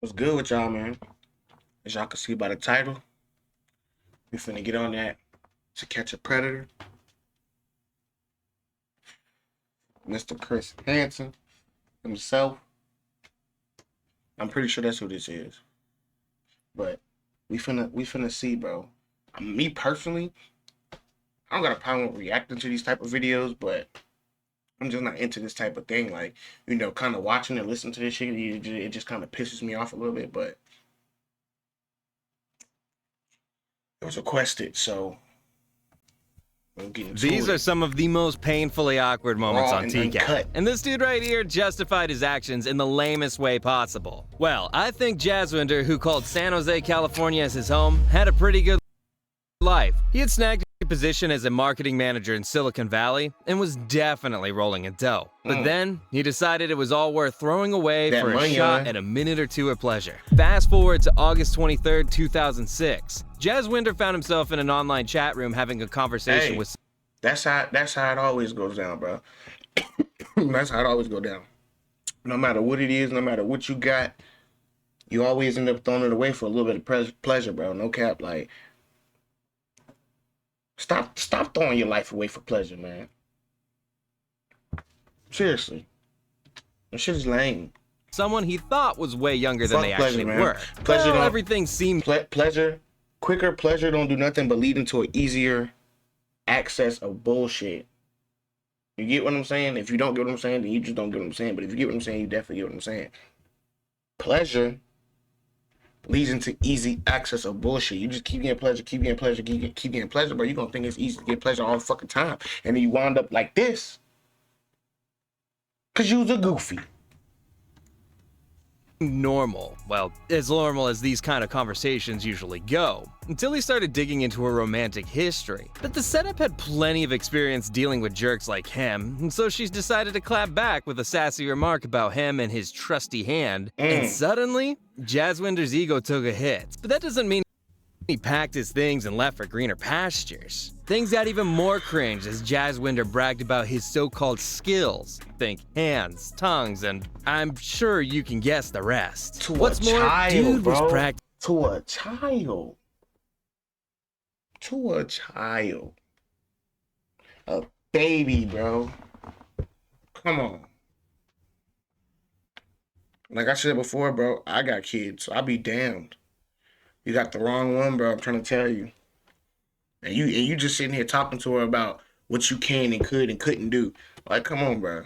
What's good with y'all, man? As y'all can see by the title, we finna get on that To Catch a Predator. Mr. Chris Hansen himself. I'm pretty sure that's who this is. But we finna see, bro. Me personally, I don't got a problem with reacting to these type of videos, but I'm just not into this type of thing. Like, kind of watching and listening to this shit, it just kind of pisses me off a little bit. But it was requested, so we'll get into These it. are some of the most painfully awkward moments Raw on and TCAT. uncut. And this dude right here justified his actions in the lamest way possible. Well, I think Jazzwinder, who called San Jose, California as his home, had a pretty good life. He had snagged a position as a marketing manager in Silicon Valley and was definitely rolling in dough. But then, he decided it was all worth throwing away That for a money, shot huh? at a minute or two of pleasure. Fast forward to August 23rd, 2006. Jazzwinder found himself in an online chat room having a conversation with That's how it always goes down, bro. That's how it always go down. No matter what it is, no matter what you got, you always end up throwing it away for a little bit of pleasure, bro. No cap, like stop throwing your life away for pleasure, man. Seriously, that shit is lame. someone he thought was way younger than Fuck they pleasure, actually man. were. Pleasure Well, don't- everything seemed Quicker pleasure don't do nothing but lead into an easier access of bullshit. You get what I'm saying? If you don't get what I'm saying, then you just don't get what I'm saying. But if you get what I'm saying, you definitely get what I'm saying. Pleasure leads into easy access of bullshit. You just keep getting pleasure, keep getting pleasure, keep getting pleasure, bro. You're gonna think it's easy to get pleasure all the fucking time. And then you wind up like this. Cause you was a goofy. normal. Well, as normal as these kind of conversations usually go, until he started digging into her romantic history. But the setup had plenty of experience dealing with jerks like him, and so she's decided to clap back with a sassy remark about him and his trusty hand, and suddenly, Jazzwinder's ego took a hit. But that doesn't mean he packed his things and left for greener pastures. Things got even more cringe as Jazzwinder bragged about his so-called skills. Think hands, tongues, and I'm sure you can guess the rest. To What's a more, child, dude was bro. practicing To a child. To a child. A baby, bro. Come on. Like I said before, bro, I got kids, so I be damned. You got the wrong one, bro. I'm trying to tell you. And you just sitting here talking to her about what you can and could and couldn't do. Like, come on, bro.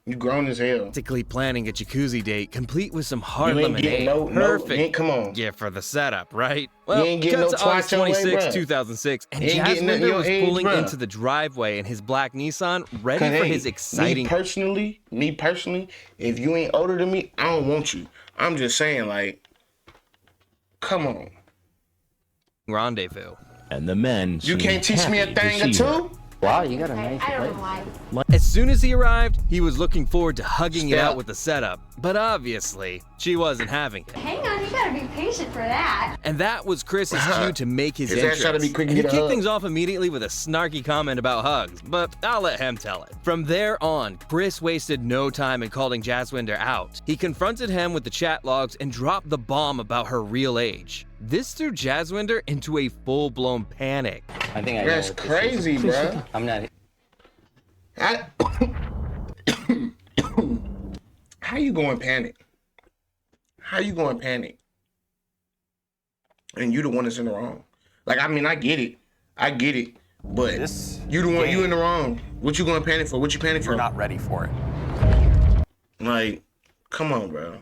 You grown as hell. planning a jacuzzi date, complete with some hard You ain't lemonade. getting Perfect. come on. gift for the setup, right? Well, ain't getting cut no to August twat your way, 26, bruh. 2006, and You ain't getting nothing Jazzwinder your was age, pulling bruh. into the driveway in his black Nissan, ready Cause for hey, his exciting me personally, if you ain't older than me, I don't want you. I'm just saying, like, come on. rendezvous. And the men You seemed can't teach me a happy to thing or see her. two? Wow, you got a nice I don't know place. why. As soon as he arrived, he was looking forward to hugging it Step. out with the setup, but obviously, she wasn't having it. Hang on, you gotta be patient for that. And that was Chris's cue to make his His ass entrance. trying to be quick And and he get a kicked hug. things off immediately with a snarky comment about hugs, but I'll let him tell it. From there on, Chris wasted no time in calling Jazzwinder out. He confronted him with the chat logs and dropped the bomb about her real age. This threw Jazzwinder into a full-blown panic. I think I know That's what this crazy, is. bro. I'm not. How you going panic? How you going panic? And you the one that's in the wrong. Like, I mean, I get it, but This you the one, you game, in the wrong. What you going to panic for? What you panic for? You're not ready for it. Like, come on, bro.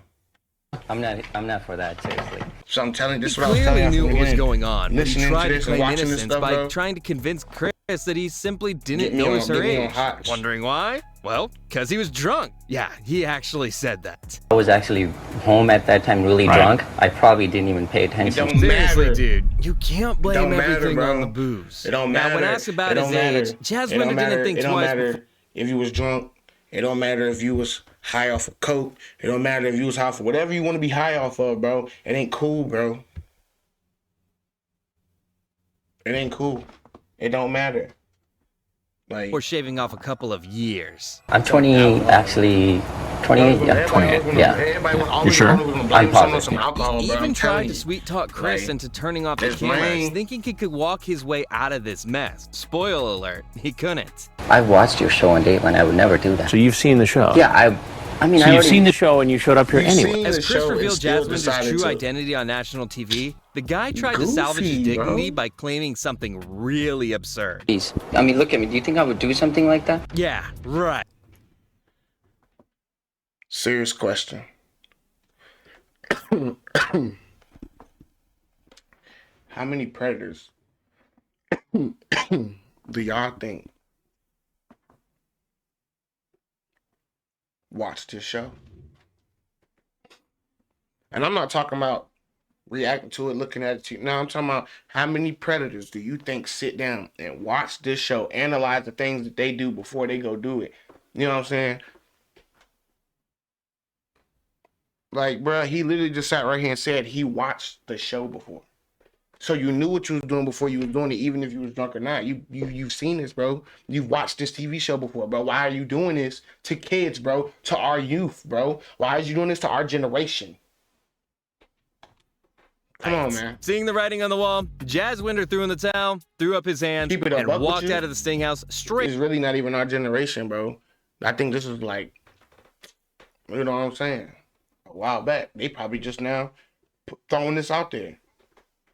I'm not for that. Seriously. So I'm telling you, this is He what I was clearly telling you knew from what the was beginning. going on, but he Listening to tried to this and claim watching this innocence stuff, by bro. trying to convince Chris that he simply Get didn't me notice on- her get me on age. hot. Wondering why? Well, because he was drunk. Yeah, he actually said that. I was actually home at that time, really drunk. I probably didn't even pay attention. don't Seriously, matter. dude, you can't blame don't matter, everything bro. on the booze. It don't Now, matter. when asked about It his don't matter. age, It don't Jazzwinder matter. didn't think It don't twice matter before. if you was drunk. It don't matter if you was high off of coke. It don't matter if you was high off of whatever you want to be high off of, bro. It ain't cool, bro. It ain't cool. It don't matter. Like, Or shaving off a couple of years. I'm 28 actually 28, yeah. 28. Yeah. Everybody was always You sure? gonna blame I'm someone on positive. some alcohol, He bro. I'm even tried telling to you. sweet talk Chris Like, into turning off the it's cameras, lame. thinking he could walk his way out of this mess. Spoiler alert, he couldn't. I watched your show on Dateline. I would never do that. So you've seen the show? Yeah, I mean, So I you've already... seen the show and you showed up here You've anyway. seen As the Chris show and revealed still Jasminder's decided true to. identity on national TV, the guy tried to salvage his Goofy, dignity bro. by claiming something really absurd. Please. I mean, look at me. Do you think I would do something like that? Yeah, right. Serious question. How many predators do y'all think watch this show? And I'm not talking about reacting to it, looking at it. No, I'm talking about how many predators do you think sit down and watch this show, analyze the things that they do before they go do it? You know what I'm saying? Like, bro, he literally just sat right here and said he watched the show before. So you knew what you was doing before you was doing it, even if you was drunk or not. You've seen this, bro. You've watched this TV show before, bro. Why are you doing this to kids, bro? To our youth, bro? Why are you doing this to our generation? Come on, man. Seeing the writing on the wall, Jaswinder threw in the towel, threw up his hands, Keep it a and buck with walked you. out of the Sting House straight. It's really not even our generation, bro. I think this was like, you know what I'm saying? A while back. They probably just now throwing this out there.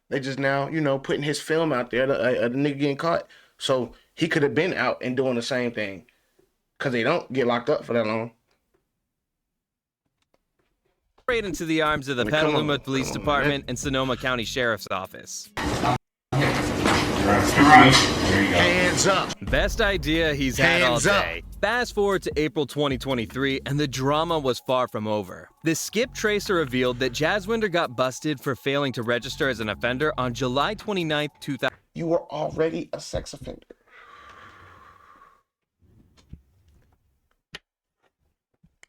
They just now, you know, putting his film out there, the nigga getting caught. So he could have been out and doing the same thing. Because they don't get locked up for that long. Straight into the arms of the Come on, Petaluma Police come on, Department and Sonoma County Sheriff's Office. Hands up. Best idea he's had all Hands up. day. Fast forward to April 2023, and the drama was far from over. The skip tracer revealed that Jaswinder got busted for failing to register as an offender on July 29th, 2000. You were already a sex offender.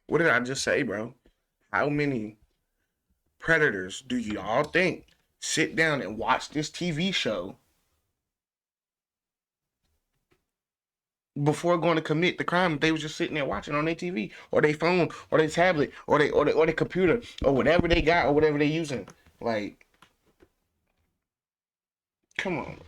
What did I just say, bro? How many predators do y'all think sit down and watch this TV show before going to commit the crime? They was just sitting there watching on their TV or their phone or their tablet or their computer or whatever they got or whatever they using. Like, come on.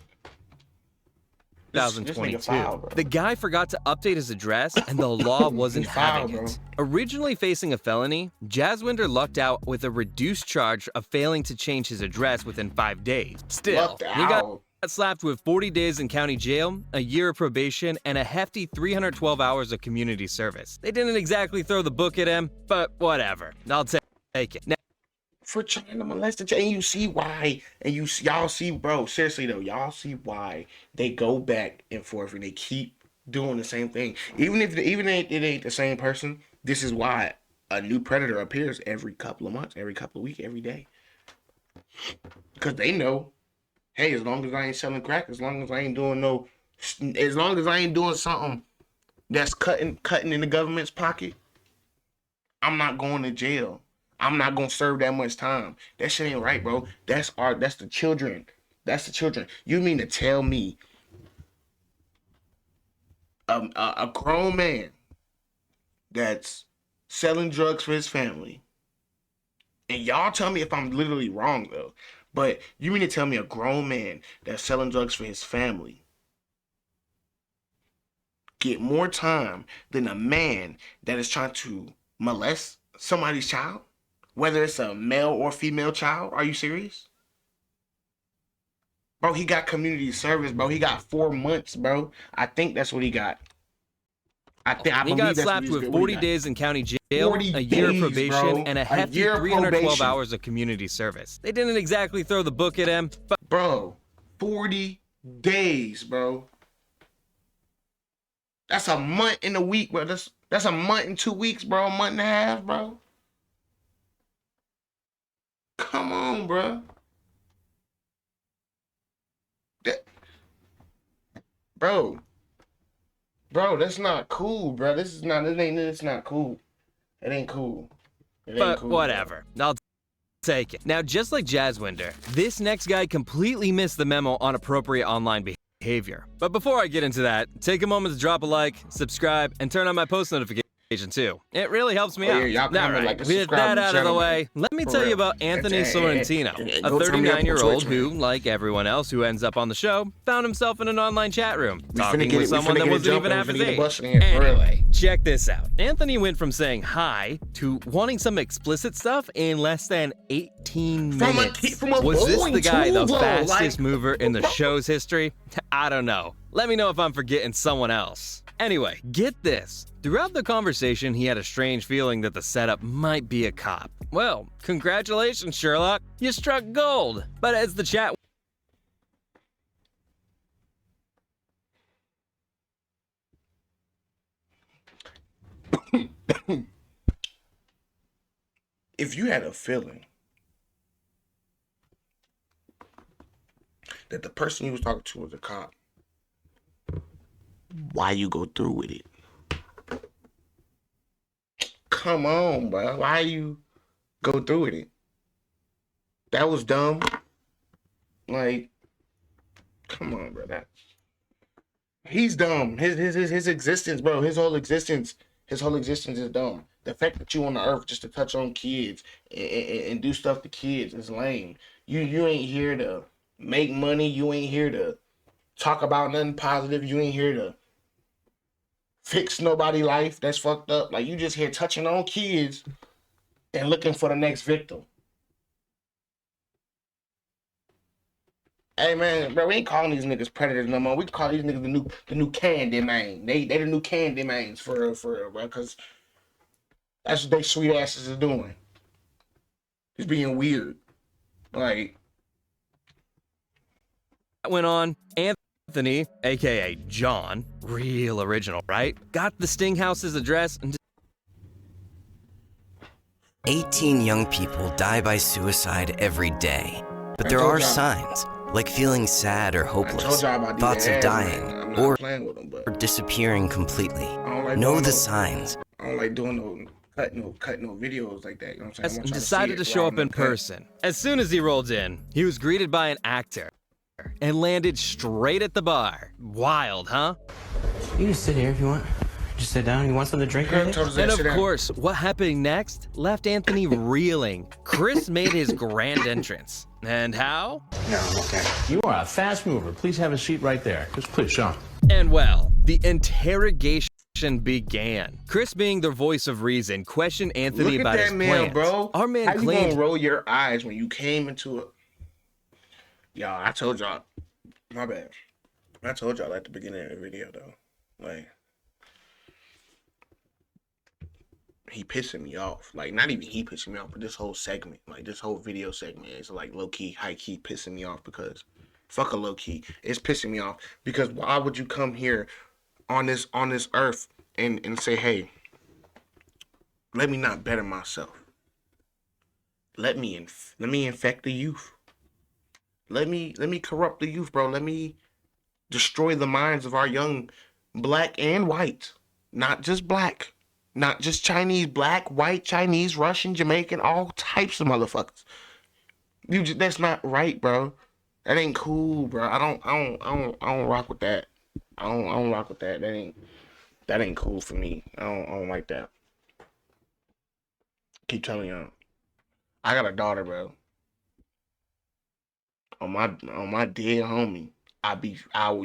This nigga 2022. foul, bro. The guy forgot to update his address, and the law wasn't He's foul, having bro. it. Originally facing a felony, Jaswinder lucked out with a reduced charge of failing to change his address within 5 days. Still, Lucked he got out. slapped with 40 days in county jail, a year of probation, and a hefty 312 hours of community service. They didn't exactly throw the book at him, but whatever. I'll take it. Now, For trying to molest the child, and you see why, and y'all see, bro. Seriously though, y'all see why they go back and forth and they keep doing the same thing. Even if it ain't the same person, this is why a new predator appears every couple of months, every couple of weeks, every day. Because they know, hey, as long as I ain't selling crack, as long as I ain't doing something that's cutting in the government's pocket, I'm not going to jail. I'm not gonna serve that much time. That shit ain't right, bro. That's the children. That's the children. You mean to tell me a grown man that's selling drugs for his family, and y'all tell me if I'm literally wrong though, but you mean to tell me a grown man that's selling drugs for his family get more time than a man that is trying to molest somebody's child? Whether it's a male or female child, are you serious? Bro, he got community service, bro. He got 4 months, bro. I think that's what he got. I he got slapped with 40 days in county jail, a year of days, probation, bro. and a A hefty year of 312 probation. hours of community service. They didn't exactly throw the book at him, but Bro, 40 days, bro. That's a month in a week, bro. That's a month and 2 weeks, bro. A month and a half, bro. Come on, bro. Bro, that's not cool, bro. It's not cool. It ain't cool. It ain't but cool, whatever. I'll take it. Now, just like Jaswinder, this next guy completely missed the memo on appropriate online behavior. But before I get into that, take a moment to drop a like, subscribe, and turn on my post notifications too. It really helps me Oh, out. yeah, y'all All comment, right, like, and with subscribe that to the out of the channel, way, man. let me For tell you real. about Anthony And Sorrentino, a go turn me up on 39-year-old Twitch, who, man. like everyone else who ends up on the show, found himself in an online chat room, We talking finna get with it. We someone finna that get it wasn't even jumping. half We finna his get it age. busting in, for real. Anyway, check this out. Anthony went from saying hi to wanting some explicit stuff in less than 18 From minutes. a Was this boy, the guy, too, the though, fastest like- mover in the show's history? I don't know. Let me know if I'm forgetting someone else. Anyway, get this. Throughout the conversation, he had a strange feeling that the setup might be a cop. Well, congratulations, Sherlock. You struck gold. But as the chat If you had a feeling that the person you was talking to was a cop, why you go through with it? Come on, bro. Why you go through with it? That was dumb. Like, come on, bro. He's dumb. His existence, bro. His whole existence is dumb. The fact that you on the earth just to touch on kids and do stuff to kids is lame. You ain't here to make money. You ain't here to talk about nothing positive. You ain't here to fix nobody life. That's fucked up. Like, you just here touching on kids and looking for the next victim. Hey man, bro, we ain't calling these niggas predators no more. We call these niggas the new candy man. They the new candy mans for real, bro. Cause that's what they sweet asses is doing. It's being weird. Like, went on, Anthony, aka John, real original, right? Got the Stinghouse's address and 18 young people die by suicide every day. But there told are y'all. signs, like feeling sad or I told hopeless, y'all about these thoughts of ads, dying, man. I'm not or playing with them, but disappearing completely. I don't like Know doing the no- signs. I don't like doing no cutting no videos like that. You know what I'm saying? I want y'all to see decided it to show raw up and in uncut. person. As soon as he rolled in, he was greeted by an actor and landed straight at the bar. Wild, huh? You can sit here if you want. Just sit down. You want something to drink? Told his And ass of sit down. course, what happened next left Anthony reeling. Chris made his grand entrance. And how? No, I'm okay. You are a fast mover. Please have a seat right there. Just please, Sean. And well, the interrogation began. Chris, being the voice of reason, questioned Anthony Look about at his that man, plans. bro. Our man How you claimed gonna roll your eyes when you came into it? Y'all, I told y'all. My bad. I told y'all at the beginning of the video, though. Like, he pissing me off. Like, not even he pissing me off, but this whole segment, like this whole video segment is like low key, high key pissing me off because fuck a low key. It's pissing me off because why would you come here on this earth and say, hey, let me not better myself. Let me infect the youth. Let me corrupt the youth, bro. Let me destroy the minds of our young black and white. Not just black. Not just Chinese, black, white, Chinese, Russian, Jamaican, all types of motherfuckers. That's not right, bro. That ain't cool, bro. I don't rock with that. I don't rock with that. That ain't cool for me. I don't like that. Keep telling y'all. I got a daughter, bro. On my dead homie,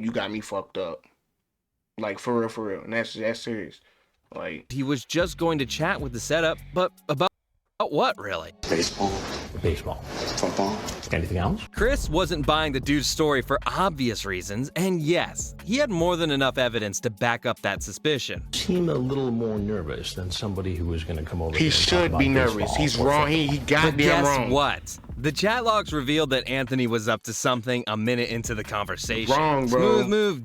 you got me fucked up. Like, for real. And that's serious. Like, he was just going to chat with the setup, but about what, really? Baseball, Baseball. football. Anything else? Chris wasn't buying the dude's story for obvious reasons, and yes, he had more than enough evidence to back up that suspicion. Seem a little more nervous than somebody who was going to come over he here and talk should about be nervous. baseball He's or wrong. football. He But goddamn guess wrong. what? The chat logs revealed that Anthony was up to something a minute into the conversation. Wrong, bro. Smooth move,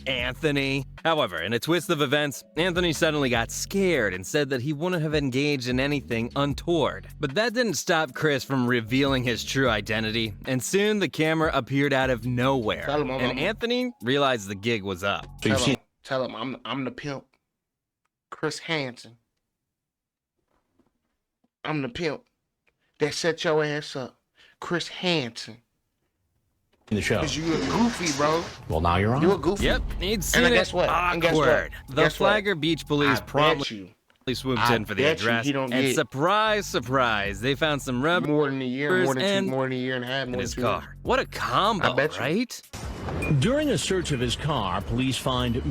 Anthony. However, in a twist of events, Anthony suddenly got scared and said that he wouldn't have engaged in anything untoward. But that didn't stop Chris from revealing his true identity, and soon the camera appeared out of nowhere. Tell him And Anthony realized the gig was up. So you've seen Tell him I'm the pimp. Chris Hansen. I'm the pimp that set your ass up. Chris Hansen. the show. Because you a goofy, bro. Well, now you're on. You a goofy. Yep, he'd seen And it. guess what? And guess what? Awkward. The Guess what? Flagler Beach police I promptly bet you. swooped I in for the bet you address, he don't and get surprise, surprise, they found some rubber more than a year, more than and two, more than a year and a half, in more his than 2 years. car. What a combo, I bet you. right? During a search of his car, police find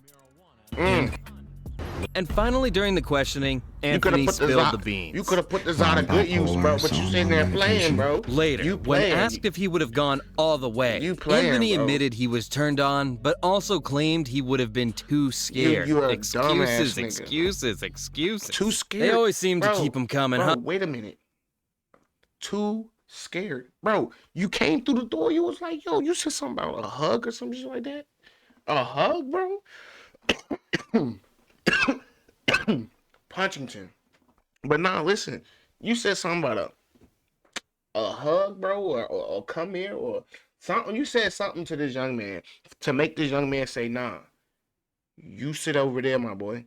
And finally, during the questioning, You coulda Anthony put the spilled Zod- the beans. You could have put the Zod to good use, bro. But you sitting there playing, bro. Later, you when playing. asked if he would have gone all the way, You playing, Anthony bro. admitted he was turned on, but also claimed he would have been too scared. you a excuses, dumbass nigga. excuses. Too scared. They always seem to Bro, keep him coming, bro, huh? wait a minute. Too scared. Bro, you came through the door, you was like, yo, you said something about a hug or some shit like that? A hug, bro? Punchington. But nah, listen, you said something about a hug, bro, or come here, or something. You said something to this young man to make this young man say, nah, you sit over there, my boy.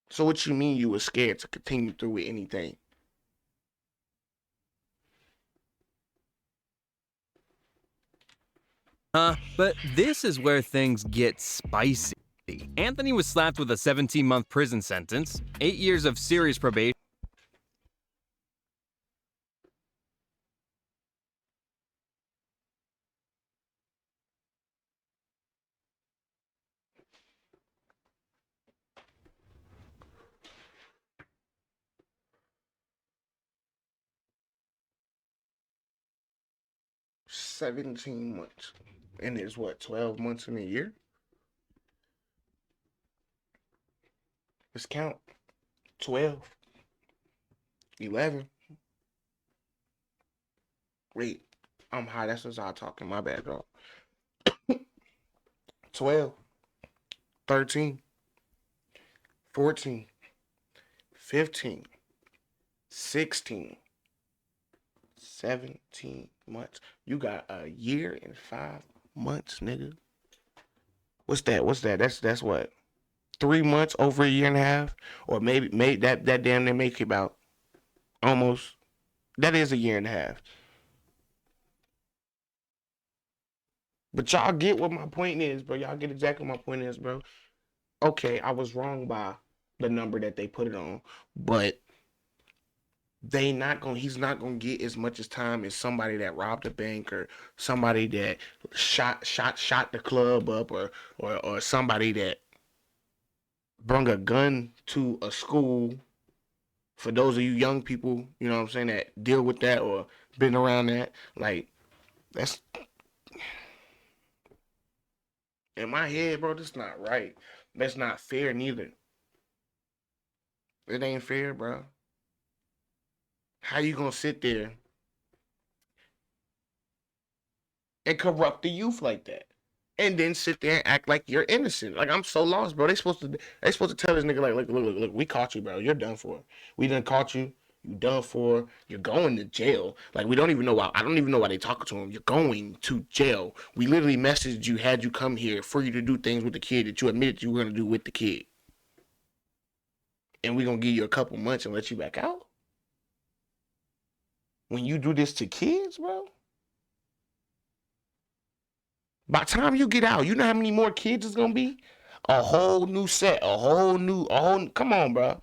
So what you mean you were scared to continue through with anything? But this is where things get spicy. Anthony was slapped with a 17-month prison sentence, 8 years of serious probation. $17 months. And there's what, 12 months in a year? Let's count. 12. 11. Wait, I'm high. That's just all talking. My bad, dog. 12. 13. 14. 15. 16. 17 months. You got a year and 5 months, nigga. What's that? That's what? 3 months, over a year and a half? Or maybe that damn near make it about almost. That is a year and a half. But y'all get what my point is, bro. Y'all get exactly what my point is, bro. Okay, I was wrong by the number that they put it on, but he's not gonna get as much as time as somebody that robbed a bank or somebody that shot the club up or somebody that brung a gun to a school. For those of you young people, you know what I'm saying, that deal with that or been around that, like, that's in my head, bro. That's not right. That's not fair neither. It ain't fair, bro. How you gonna sit there and corrupt the youth like that, and then sit there and act like you're innocent? Like, I'm so lost, bro. They supposed to tell this nigga like, look, we caught you, bro. You're done for. We done caught you. You done for. You're going to jail. Like, we don't even know why. I don't even know why they talking to him. You're going to jail. We literally messaged you, had you come here for you to do things with the kid that you admitted you were gonna do with the kid, and we gonna give you a couple months and let you back out. When you do this to kids, bro, by the time you get out, you know how many more kids it's gonna be? A whole new set, come on, bro.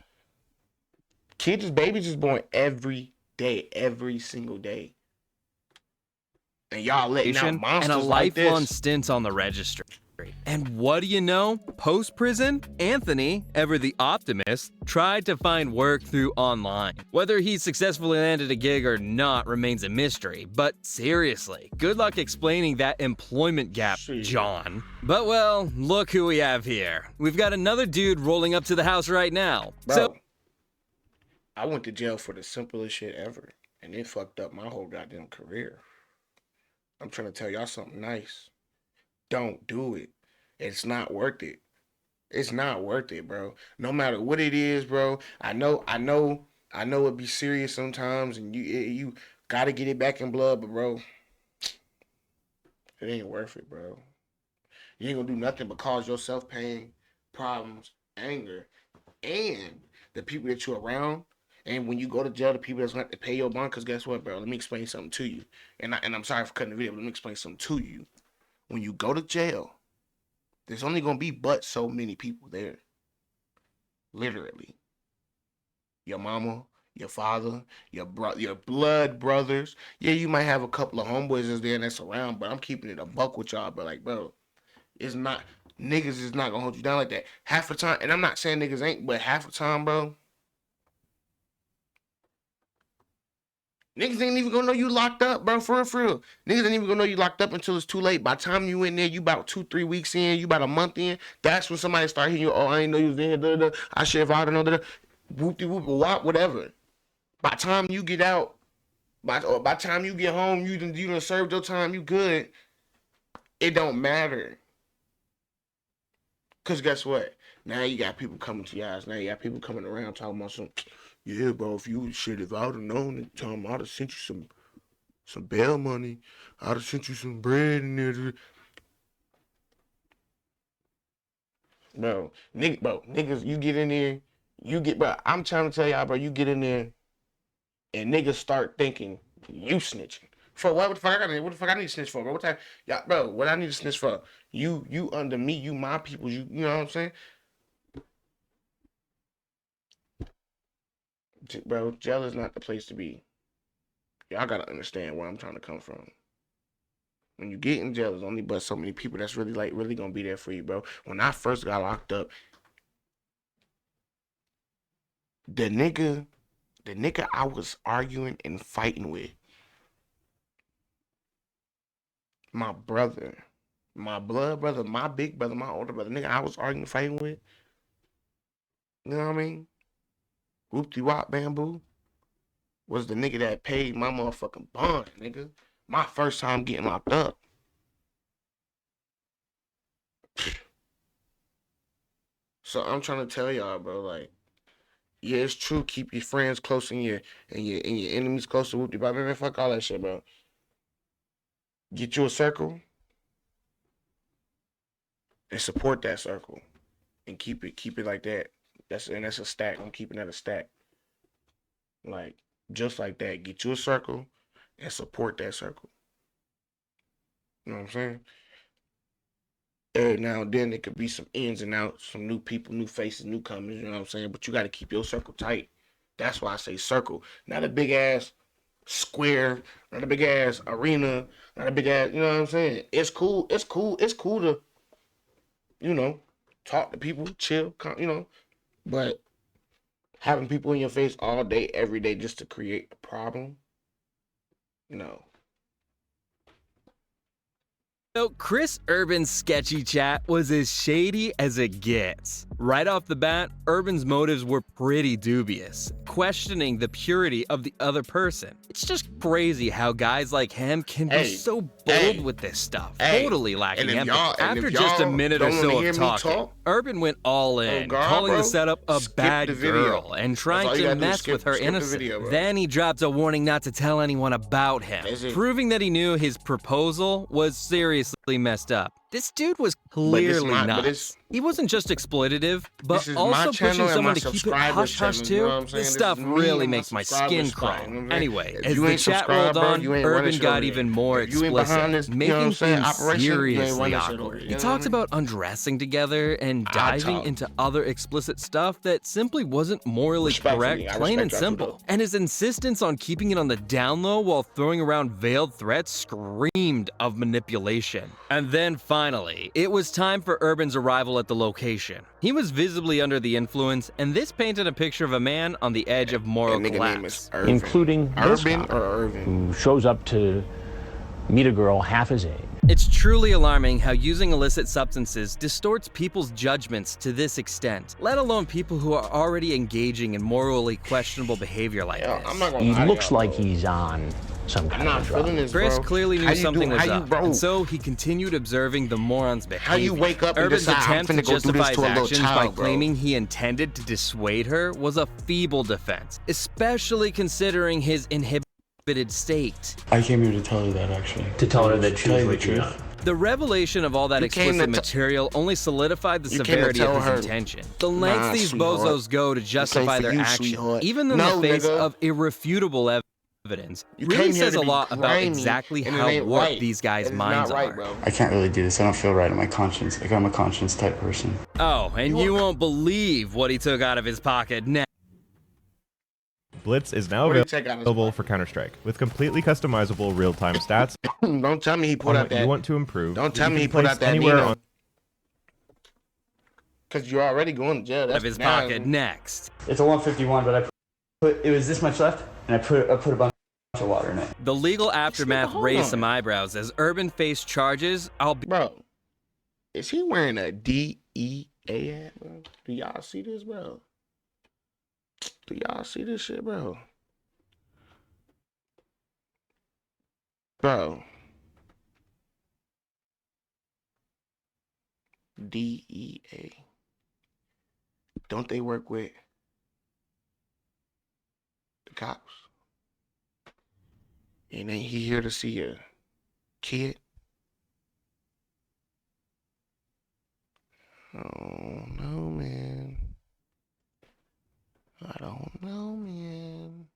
Babies is born every day, every single day. And y'all letting out monsters and a like lifelong this. stint on the registry. And what do you know? Post-prison, Anthony, ever the optimist, tried to find work through online. Whether he successfully landed a gig or not remains a mystery, but seriously, good luck explaining that employment gap, Shit. John. But well, look who we have here. We've got another dude rolling up to the house right now. Bro, So I went to jail for the simplest shit ever, and it fucked up my whole goddamn career. I'm trying to tell y'all something nice. Don't do it. It's not worth it. It's not worth it, bro. No matter what it is, bro. I know it be serious sometimes, and you gotta get it back in blood, but bro, it ain't worth it, bro. You ain't gonna do nothing but cause yourself pain, problems, anger, and the people that you're around And when you go to jail, the people that's going to have to pay your bond, because guess what, bro? Let me explain something to you. And I'm sorry for cutting the video, but let me explain something to you. When you go to jail, there's only going to be but so many people there. Literally. Your mama, your father, your blood brothers. Yeah, you might have a couple of homeboys that's there and that's around, but I'm keeping it a buck with y'all, but like, bro, it's not, niggas is not gonna hold you down like that. Half the time, and I'm not saying niggas ain't, but half the time, bro, niggas ain't even gonna know you locked up, bro, for real. Niggas ain't even gonna know you locked up until it's too late. By the time you in there, you about 2-3 weeks in, you about a month in, that's when somebody start hitting you, oh, I ain't know you was in here, I should have oughta known, whoop-de-whoop, whatever. By the time you get out, by the time you get home, you done served your time, you good. It don't matter. Because guess what? Now you got people coming to your house. Now you got people coming around talking about some, yeah, bro, if I would have known at the time, I'd have sent you some bail money. I'd have sent you some bread in there. Bro, niggas, you get in there, bro, I'm trying to tell y'all, bro, you get in there and niggas start thinking you snitching. For what the fuck I need to snitch for, bro? What time, y'all, bro, what I need to snitch for? You under me, you my people, you know what I'm saying? Bro, jail is not the place to be. Y'all gotta understand where I'm trying to come from. When you get in jail, there's only but so many people that's really gonna be there for you, bro. When I first got locked up, the nigga I was arguing and fighting with, my brother, my blood brother, my big brother, my older brother, nigga I was arguing and fighting with, you know what I mean? Whoop-de-wop bamboo was the nigga that paid my motherfucking bond, nigga. My first time getting locked up. So I'm trying to tell y'all, bro, like, yeah, it's true. Keep your friends close and your enemies close to whoop-de-wop. Man, fuck all that shit, bro. Get you a circle and support that circle and keep it like that. That's a stack. I'm keeping that a stack. Like, just like that. Get you a circle and support that circle. You know what I'm saying? Every now and then there could be some ins and outs, some new people, new faces, newcomers, you know what I'm saying? But you got to keep your circle tight. That's why I say circle. Not a big ass square, not a big ass arena, not a big ass, you know what I'm saying? It's cool to, you know, talk to people, chill, you know, but having people in your face all day, every day just to create a problem, no. So Chris Urban's sketchy chat was as shady as it gets. Right off the bat, Urban's motives were pretty dubious, questioning the purity of the other person. It's just crazy how guys like him can be so bold with this stuff, totally lacking empathy. After just a minute or so of talking, Urban went all in, calling the setup a bad girl and trying to mess with her innocence. Then he dropped a warning not to tell anyone about him, proving that he knew his proposal was seriously messed up. This dude was clearly nuts. He wasn't just exploitative, but also pushing someone to keep it hush-hush too. You know this stuff really makes my skin crawl. Anyway, as the chat rolled on, Urban got even more explicit, making things seriously awkward. He talked about undressing together and diving into other explicit stuff that simply wasn't morally correct, plain and simple. And his insistence on keeping it on the down low while throwing around veiled threats screamed of manipulation. And then finally, it was time for Urban's arrival at the location. He was visibly under the influence, and this painted a picture of a man on the edge of moral collapse. Including Urban or Irvin, who shows up to meet a girl half his age. It's truly alarming how using illicit substances distorts people's judgments to this extent, let alone people who are already engaging in morally questionable behavior like this. I'm not gonna He lie to looks y'all, like bro. he's on some kind I'm not of drug. feeling this, Chris bro. clearly knew something was up, bro? and so he continued observing the moron's behavior. How you wake up and Urban's decide, I'm attempt to finna go do this justify his to a little actions by child, bro? claiming he intended to dissuade her was a feeble defense, especially considering his inhibited state. I came here to tell her that, actually. To tell her that she was waking up. The revelation of all that You came explicit to material only solidified the You came to severity of tell his her, intention. The lengths "Nah, these sweetheart. bozos go to justify for their you, action, sweetheart." even in No, the face nigga. of irrefutable evidence, You really came here says to a be lot about grimy, exactly and it how ain't warped right. these guys' It is minds not right, are. bro. I can't really do this. I don't feel right in my conscience. Like I'm a conscience type person. Oh, and you won't believe what he took out of his pocket now. Blitz is now What did he take out of his available pocket? for Counter-Strike with completely customizable real-time stats Don't tell me he put on out what that. you want to improve. Don't that tell you me he can put place out that anywhere Nino. on Because you're already going to jail. Out That's of his now- pocket next. It's a 151, but it was this much left, and I put a bunch of water in it. The legal aftermath hold raised on. some eyebrows as Urban faced charges, Bro, is he wearing a DEA hat, bro? Do y'all see this, bro? Do y'all see this shit, bro? Bro. DEA. Don't they work with the cops? And ain't he here to see a kid? I don't know, man. I don't know, man.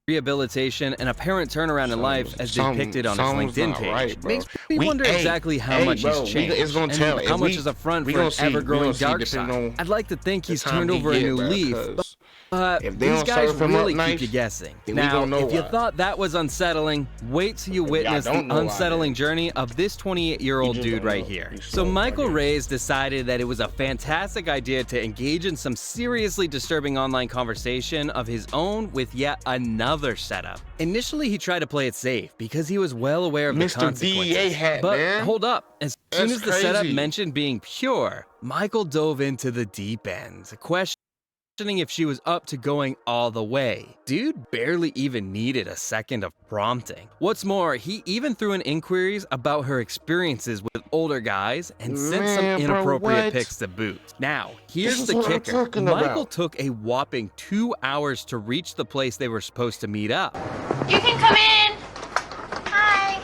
rehabilitation, and apparent turnaround in life as depicted on his Something's LinkedIn not page. right, bro. Makes me wonder exactly how much bro, he's changed. It's gonna and tell. how If much we- is a front we for an gonna see- we ever-growing gonna see dark depending side. on I'd like to think the he's time turned he over a get, new bro, leaf, 'cause but if they these don't guys serve him up really nice, keep you guessing. then we Now, gonna know if you why. thought that was unsettling, wait till you witness the don't know why, unsettling then. journey of this 28-year-old You just dude don't right know. here. You So slow, Michael right? Reyes decided that it was a fantastic idea to engage in some seriously disturbing online conversation of his own with yet another setup. Initially, he tried to play it safe because he was well aware of the Mr. consequences. DEA hat, but man. hold up, as soon That's as the setup crazy. mentioned being pure, Michael dove into the deep end, questioning if she was up to going all the way. Dude barely even needed a second of prompting. What's more, he even threw in inquiries about her experiences with older guys and sent some Man, bro, inappropriate what? pics to boot. Now, This here's is the what I'm kicker. talking Michael about. took a whopping 2 hours to reach the place they were supposed to meet up. You can come in. Hi.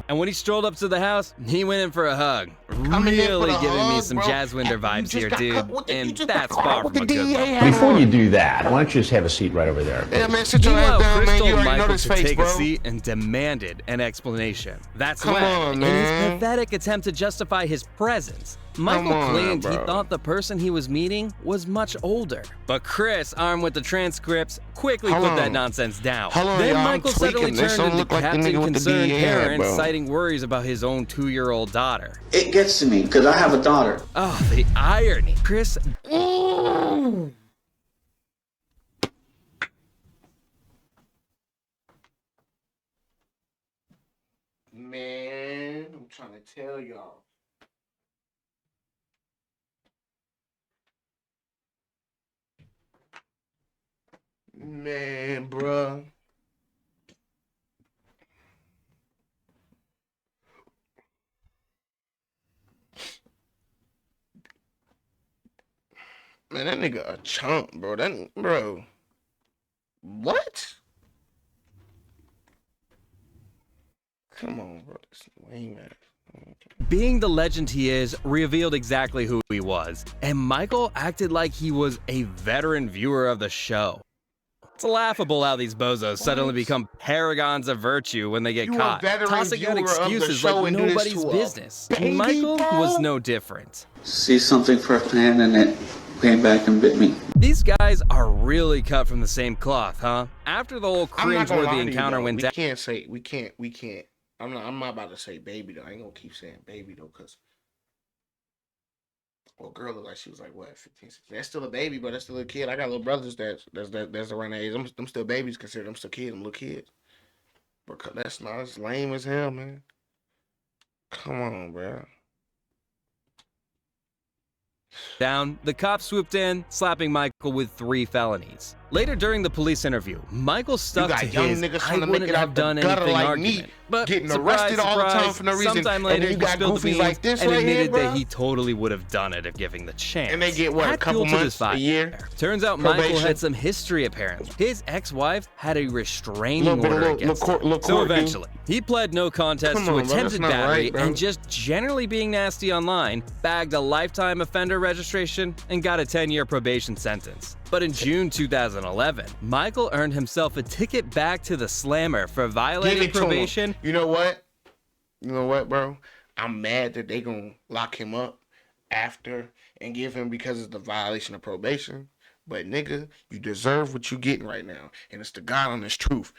And when he strolled up to the house, he went in for a hug. Coming in for Really the giving me hug, some bro. Jazzwinder You vibes just here, got dude. caught with the- you And just got that's caught far with from a the good DEA look. hat. Before you do that, why don't you just have a seat right over there? Yeah, man, sit your Meanwhile, ass down, Chris man. told You already know Michael this to face, take bro. a seat and demanded an explanation. That's Come when, on, in man. his pathetic attempt to justify his presence, Michael on, claimed he bro. thought the person he was meeting was much older. But Chris, armed with the transcripts, quickly Hold put that on. nonsense down. Hold on, Then y'all, I'm Michael suddenly tweaking. This turned don't into look like the Captain nigga with the Concerned DEA hat, Parent, bro. citing worries about his own 2-year-old daughter. It gets to me because I have a daughter. Oh, the irony. Chris Man, I'm trying to tell y'all. Man, bruh. Man, that nigga a chump, bro. Bro. What? Come on, bro. This lame ass. being the legend he is, revealed exactly who he was, and Michael acted like he was a veteran viewer of the show. It's laughable how these bozos suddenly become paragons of virtue when they get You a caught, veteran tossing out viewer of the excuses show like and do this nobody's to a business. baby, Michael bro? was no different. See something firsthand and it came back and bit me. These guys are really cut from the same cloth, huh? After the whole I'm not gonna lie cringeworthy to you, encounter though. went We down, can't say we can't. I'm not about to say baby though. I ain't gonna keep saying baby though, cause well, girl looked like she was like what 15, 16. That's still a baby, but that's still a kid. I got little brothers that's around that age. Them still babies considered. I'm still kids. I'm little kids. But that's not as lame as hell, man. Come on, bro. the cops swooped in, slapping Michael with 3 felonies. Later during the police interview, Michael stuck got to young his niggas "I trying to make wouldn't it have out the done gutter anything" like argument. me, But getting surprise, arrested all the time surprise, for no reason. sometime And later then you he got spilled the goofies beans like this and right here, admitted that bro. he totally would have done it if given the chance. And they get, what, a Add couple fuel to this months, a fire. year? Turns out Michael Probation. had some history apparently. His ex-wife had a restraining Little bit of order little against court- him. little So court, dude. eventually, he pled no contest Come to on, bro, attempted that's not battery right, bro. and just generally being nasty online, bagged a lifetime offender registration, and got a 10-year probation sentence. But in June 2011, Michael earned himself a ticket back to the Slammer for Give violating it to him. probation. You know what? You know what, bro? I'm mad that they gonna lock him up after and give him because it's the violation of probation. But nigga, you deserve what you getting right now, and it's the God honest truth,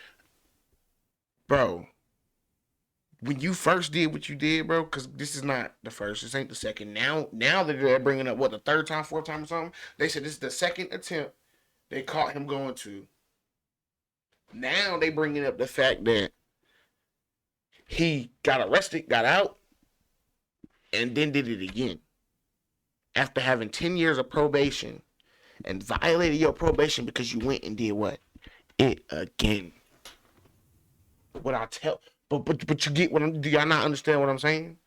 bro. When you first did what you did, bro, because this is not the first, this ain't the second. Now that they're bringing up what, the third time, fourth time, or something. They said this is the second attempt they caught him going to. Now they bringing up the fact that he got arrested, got out, and then did it again. After having 10 years of probation and violated your probation because you went and did what? It again. What I tell, but you get what I'm, do y'all not understand what I'm saying?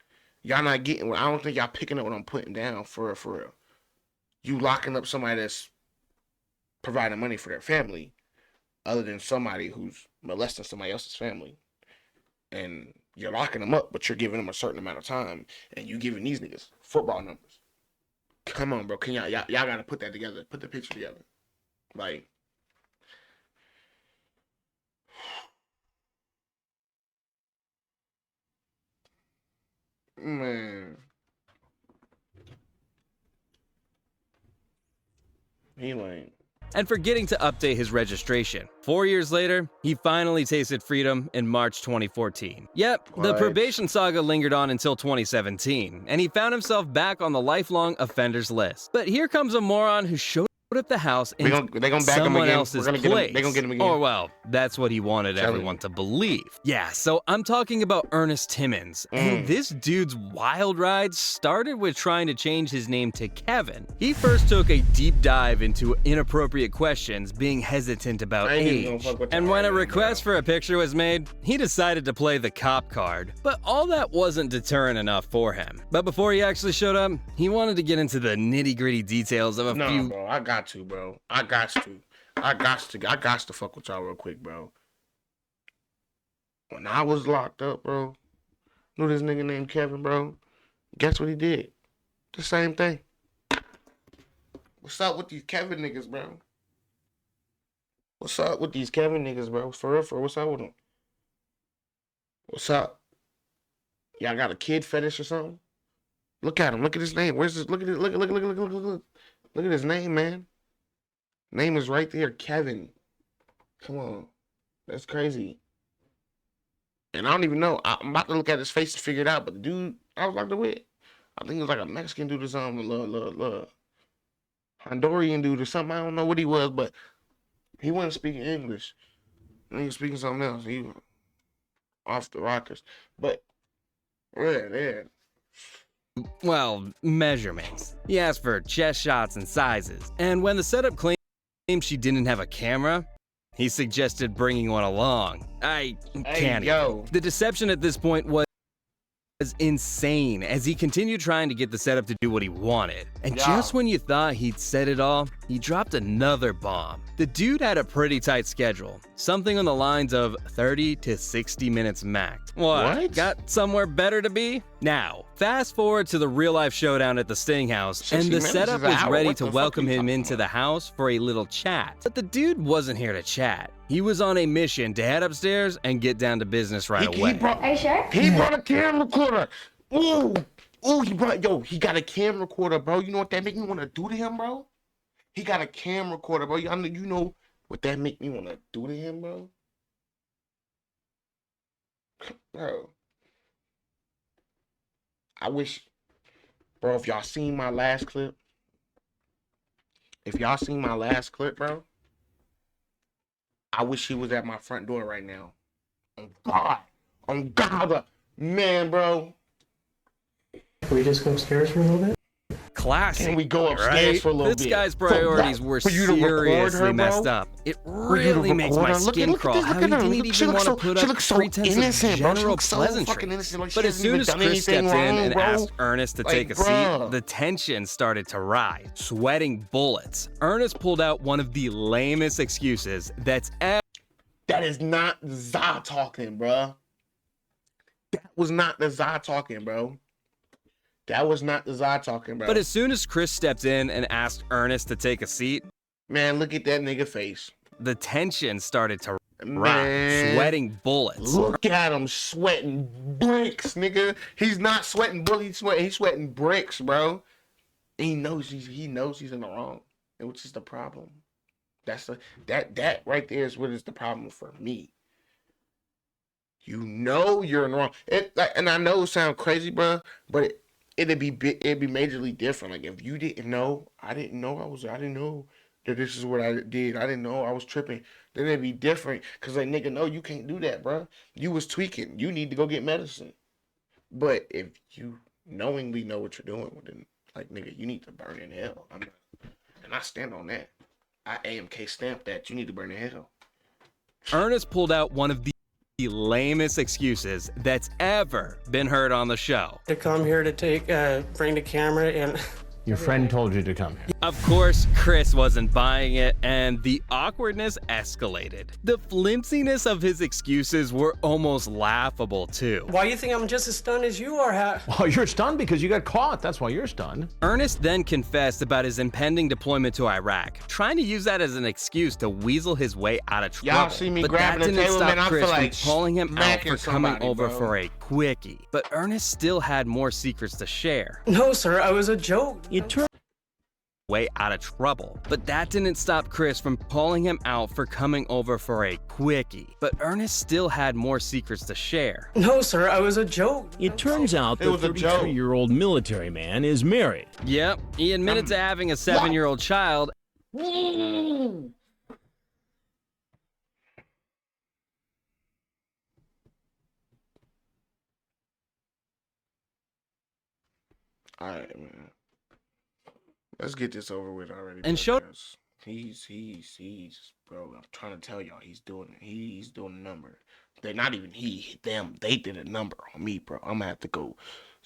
Y'all not getting what, I don't think y'all picking up what I'm putting down for real. You locking up somebody that's providing money for their family other than somebody who's molesting somebody else's family. And you're locking them up, but you're giving them a certain amount of time, and you giving these niggas football numbers. Come on, bro. Can y'all gotta put that together. Put the picture together. Like, man. He lame. And forgetting to update his registration. 4 years later, he finally tasted freedom in March 2014. Yep, the What? probation saga lingered on until 2017, and he found himself back on the lifelong offenders list. But here comes a moron who showed up at the house in They gonna back him someone again. else's We're gonna get him- place. they gonna get him again. Or well, that's what he wanted Tell everyone you. to believe. Yeah, so I'm talking about Ernest Timmons, and this dude's wild ride started with trying to change his name to Kevin. He first took a deep dive into inappropriate questions, being hesitant about I ain't even gonna age. fuck with And y'all when a right now, request for a picture was made, he decided to play the cop card. But all that wasn't deterrent enough for him. But before he actually showed up, he wanted to get into the nitty-gritty details of a No, few. bro, I got to, bro. I got to fuck with y'all real quick, bro. When I was locked up, bro, knew this nigga named Kevin, bro. Guess what he did? The same thing. What's up with these Kevin niggas, bro? What's up with these Kevin niggas, bro? For real, what's up with them? What's up? Y'all got a kid fetish or something? Look at him. Look at his name. Where's this? Look at it. Look at his name, man. Name is right there, Kevin. Come on. That's crazy. And I don't even know. I'm about to look at his face to figure it out. But the dude I was locked up with, I think he was like a Mexican dude or something. Honduran dude or something. I don't know what he was, but he wasn't speaking English. He was speaking something else. He was off the rockers. But, yeah. Well, measurements. He asked for chest shots and sizes. And when the setup claimed she didn't have a camera, he suggested bringing one along. I can't even. The deception at this point was insane as he continued trying to get the setup to do what he wanted. And just when you thought he'd said it all, he dropped another bomb. The dude had a pretty tight schedule, something on the lines of 30 to 60 minutes max. What? Got somewhere better to be? Now, fast forward to the real-life showdown at the Sting House, and the setup was ready to welcome him into the house for a little chat. But the dude wasn't here to chat. He was on a mission to head upstairs and get down to business right away. Are you sure? He brought a camera recorder. Ooh, he got a camera recorder, bro. You know what that make me want to do to him, bro? He got a camera recorder, bro. You know what that make me want to do to him, bro? Bro. I wish, bro, if y'all seen my last clip, bro, I wish he was at my front door right now. On God, man, bro. Can we just go upstairs for a little bit? classic. Can we go upstairs right? for a little This bit? guy's For what? priorities were For you to record seriously her, bro? messed up. It For you to really makes record my her? Look skin at crawl this, how look he at her. didn't She even looks want to so- put she up looks so pretense innocent, of bro. She general looks so pleasantry. fucking innocent, like she But as hasn't soon even as done Chris anything stepped in wrong, and bro. asked Ernest to Like, take a bruh. seat, the tension started to rise. Sweating bullets, Ernest pulled out one of the lamest excuses that's ever. That is not Za talking, bro. That was not the Za talking, bro. That was not the Za talking, bro. But as soon as Chris stepped in and asked Ernest to take a seat, man, look at that nigga face. the tension started to rise. Man. Sweating bullets. Look at him sweating bricks, nigga. He's not sweating bullets. He's sweating bricks, bro. And he knows he's in the wrong, and which is the problem. That right there is what is the problem for me. You know you're in the wrong. And I know it sounds crazy, bro, but it'd be majorly different. Like if you didn't know, I didn't know that this is what I did. I didn't know I was tripping. Then it'd be different. Cause like nigga, no, you can't do that, bro. You was tweaking. You need to go get medicine. But if you knowingly know what you're doing, well, then like nigga, you need to burn in hell. And I stand on that. I AMK stamp that. You need to burn in hell. Ernest pulled out one of the lamest excuses that's ever been heard on the show. To come here to bring the camera and... Your friend told you to come here. Of course, Chris wasn't buying it, and the awkwardness escalated. The flimsiness of his excuses were almost laughable, too. Why do you think I'm just as stunned as you are? Well, you're stunned because you got caught. That's why you're stunned. Ernest then confessed about his impending deployment to Iraq, trying to use that as an excuse to weasel his way out of trouble. Y'all see me but grabbing that the didn't table, stop man, I Chris feel like from calling him out smacking for coming somebody, over bro. for a quickie. But Ernest still had more secrets to share. No, sir, I was a joke. You turn Way out of trouble. But that didn't stop Chris from calling him out for coming over for a quickie. But Ernest still had more secrets to share. No, sir, I was a joke. It turns out the was a joke. 33-year-old military man is married. Yep, he admitted to having a 7-year-old child. All right, man. Let's get this over with already. And showed- because he's bro. I'm trying to tell y'all, he's doing a number. They're not even them. They did a number on me, bro. I'm gonna have to go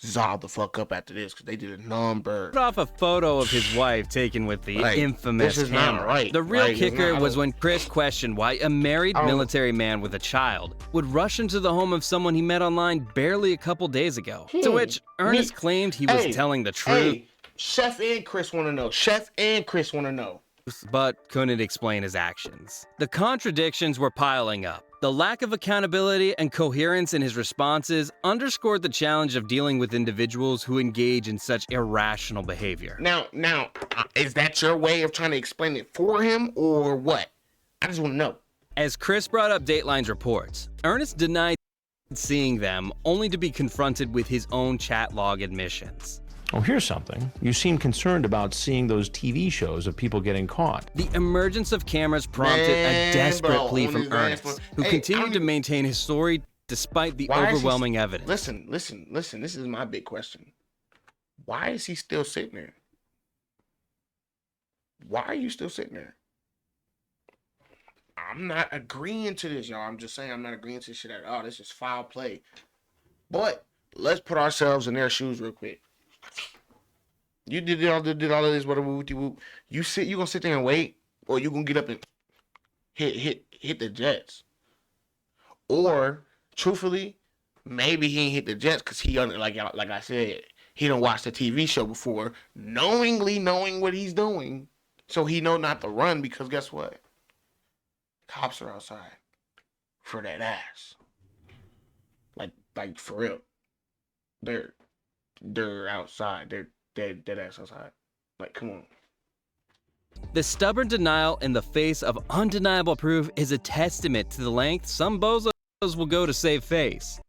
zob the fuck up after this because they did a number. Put off a photo of his wife taken with the Like, infamous this is not camera. right. The real Like, it's kicker not- was when Chris questioned why a married military man with a child would rush into the home of someone he met online barely a couple days ago. To which Ernest claimed he was telling the truth, Hey, Chef and Chris want to know. Chef and Chris want to know. but couldn't explain his actions. The contradictions were piling up. The lack of accountability and coherence in his responses underscored the challenge of dealing with individuals who engage in such irrational behavior. Now, is that your way of trying to explain it for him or what? I just want to know. As Chris brought up Dateline's reports, Ernest denied seeing them, only to be confronted with his own chat log admissions. Oh, here's something. You seem concerned about seeing those TV shows of people getting caught. The emergence of cameras prompted a desperate bro, plea on from his ass, Ernest, bro. who Hey, continued to maintain his story despite the Why is he- overwhelming evidence. Listen. This is my big question. Why is he still sitting there? Why are you still sitting there? I'm not agreeing to this, y'all. I'm just saying I'm not agreeing to this shit at all. This is foul play. But let's put ourselves in their shoes real quick. You did all of this, whatever. You gonna sit there and wait, or you gonna get up and hit the Jets? Or truthfully, maybe he ain't hit the Jets because he like I said, he don't watch the TV show before, knowingly knowing what he's doing, so he know not to run because guess what? Cops are outside for that ass. Like for real. They're outside. They're dead ass outside. Like, come on. The stubborn denial in the face of undeniable proof is a testament to the length some bozos will go to save face.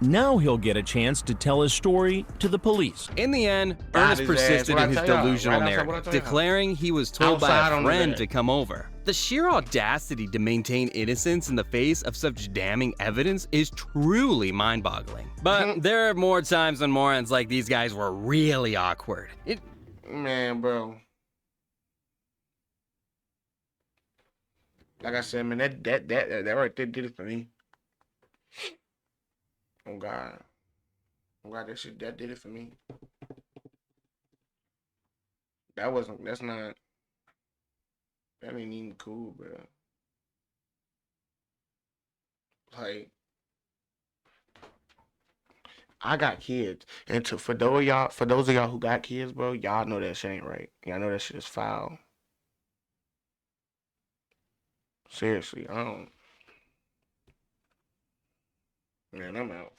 Now he'll get a chance to tell his story to the police. In the end, Got Ernest his ass. persisted What I in his tell y'all? delusional Right outside, what I narrative, tell y'all? declaring he was told by Outside a on the friend bed. to come over. The sheer audacity to maintain innocence in the face of such damning evidence is truly mind-boggling. But there are more times when morons like these guys were really awkward. Man, bro. Like I said, man, that right there did it for me. Oh God. Oh God, that did it for me. That's not, that ain't even cool, bro. Like, I got kids. And for those of y'all who got kids, bro, y'all know that shit ain't right. Y'all know that shit is foul. Seriously, I don't. Man, I'm out.